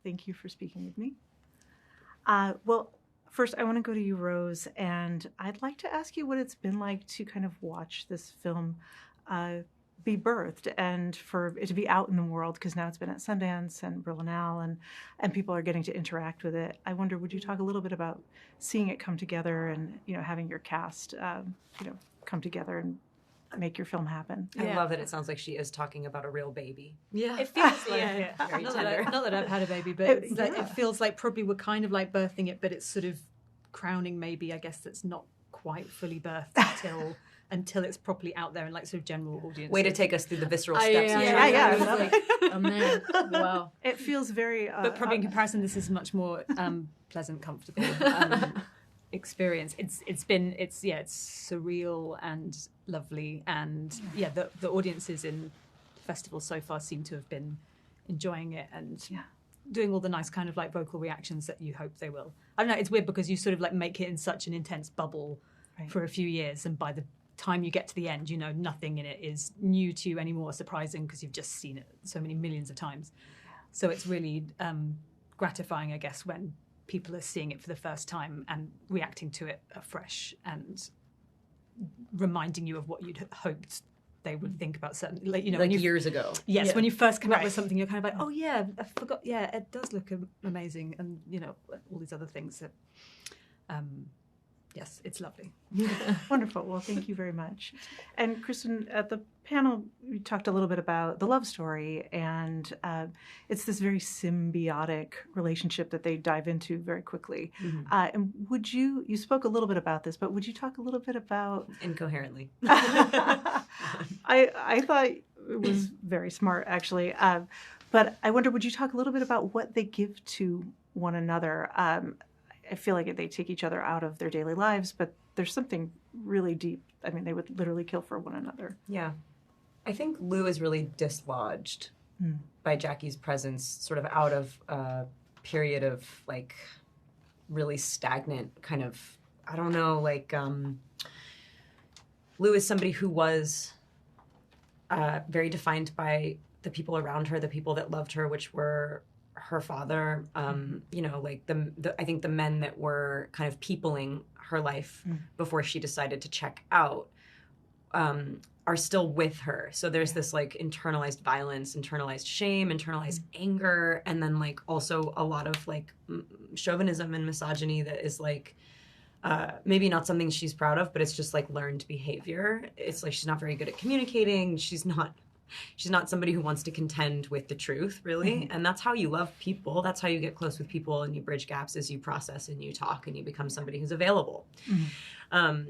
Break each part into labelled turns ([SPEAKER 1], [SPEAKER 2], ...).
[SPEAKER 1] Thank you for speaking with me. Well, first, I want to go to you, Rose, and I'd like to ask you what it's been like to kind of watch this film be birthed and for it to be out in the world, because now it's been at Sundance and Berlinale, and people are getting to interact with it. I wonder, would you talk a little bit about seeing it come together and, having your cast, come together and make your film happen?
[SPEAKER 2] I love that it sounds like she is talking about a real baby.
[SPEAKER 3] Yeah. It feels like,
[SPEAKER 2] very
[SPEAKER 3] not
[SPEAKER 2] tender.
[SPEAKER 3] Not that I've had a baby, but it feels like probably we're kind of like birthing it, but it's sort of crowning maybe, I guess, that's not quite fully birthed until it's properly out there and like sort of general audience.
[SPEAKER 2] Way to take us through the visceral steps.
[SPEAKER 3] I'm there. Wow.
[SPEAKER 1] It feels very...
[SPEAKER 3] but probably in comparison, this is much more pleasant, comfortable experience. It's surreal and lovely, and the audiences in festivals so far seem to have been enjoying it and doing all the nice kind of like vocal reactions that you hope they will. I don't know, it's weird because you sort of like make it in such an intense bubble for a few years, and by the time you get to the end, nothing in it is new to you anymore, surprising, because you've just seen it so many millions of times. So it's really gratifying, I guess, when people are seeing it for the first time and reacting to it afresh and reminding you of what you'd hoped they would think about certain,
[SPEAKER 2] years ago.
[SPEAKER 3] Yes, when you first come up with something, you're kind of like, oh yeah, I forgot. Yeah, it does look amazing, and all these other things that. Yes, it's lovely.
[SPEAKER 1] Wonderful. Well, thank you very much. And Kristen, at the panel, we talked a little bit about the love story, and it's this very symbiotic relationship that they dive into very quickly. Mm-hmm. And you spoke a little bit about this, but would you talk a little bit about...
[SPEAKER 2] Incoherently.
[SPEAKER 1] I thought it was very smart, actually. But I wonder, would you talk a little bit about what they give to one another? I feel like they take each other out of their daily lives, but there's something really deep. I mean, they would literally kill for one another.
[SPEAKER 2] Yeah. I think Lou is really dislodged by Jackie's presence, sort of out of a period of, like, really stagnant kind of, I don't know, like, Lou is somebody who was very defined by the people around her, the people that loved her, which were her father, like I think the men that were kind of peopling her life before she decided to check out are still with her. So there's this like internalized violence, internalized shame, internalized anger, and then like also a lot of like chauvinism and misogyny that is like maybe not something she's proud of, but it's just like learned behavior. It's like she's not very good at communicating. She's not somebody who wants to contend with the truth, really. Mm-hmm. And that's how you love people. That's how you get close with people and you bridge gaps as you process and you talk and you become somebody who's available. Mm-hmm.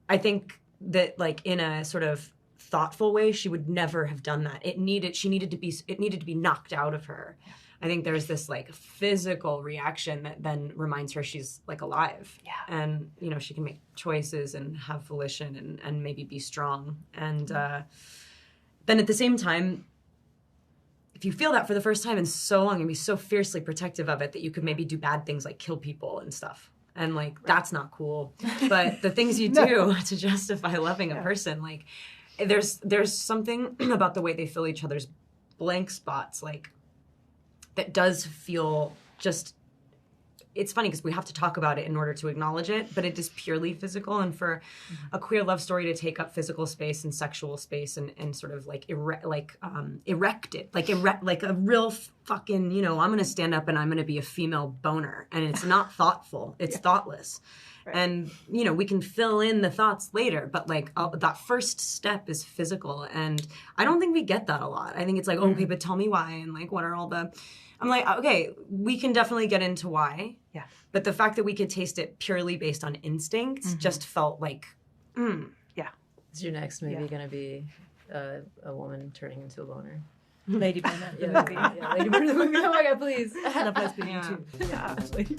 [SPEAKER 2] I think that like in a sort of thoughtful way, she would never have done that. It needed to be knocked out of her. Yeah. I think there's this like physical reaction that then reminds her she's like alive. Yeah. And, she can make choices and have volition and maybe be strong. And, then at the same time, if you feel that for the first time in so long and be so fiercely protective of it that you could maybe do bad things like kill people and stuff. And like, that's not cool. But the things you do to justify loving a person, like there's something about the way they fill each other's blank spots, like that does feel just, it's funny because we have to talk about it in order to acknowledge it, but it is purely physical. And for a queer love story to take up physical space and sexual space and sort of like erect it, like a real fucking, I'm going to stand up and I'm going to be a female boner. And it's not thoughtful. It's thoughtless. Right. And, we can fill in the thoughts later, but like that first step is physical. And I don't think we get that a lot. I think it's like, okay, but tell me why. And like, what are all the... I'm like, okay, we can definitely get into why. Yeah. But the fact that we could taste it purely based on instinct just felt like, yeah.
[SPEAKER 4] Is your next movie going to be a woman turning into a boner?
[SPEAKER 3] Lady Boner.
[SPEAKER 4] Yeah, Lady Boner the movie. Oh my God, please.
[SPEAKER 3] I love lesbian too.
[SPEAKER 1] Yeah, absolutely.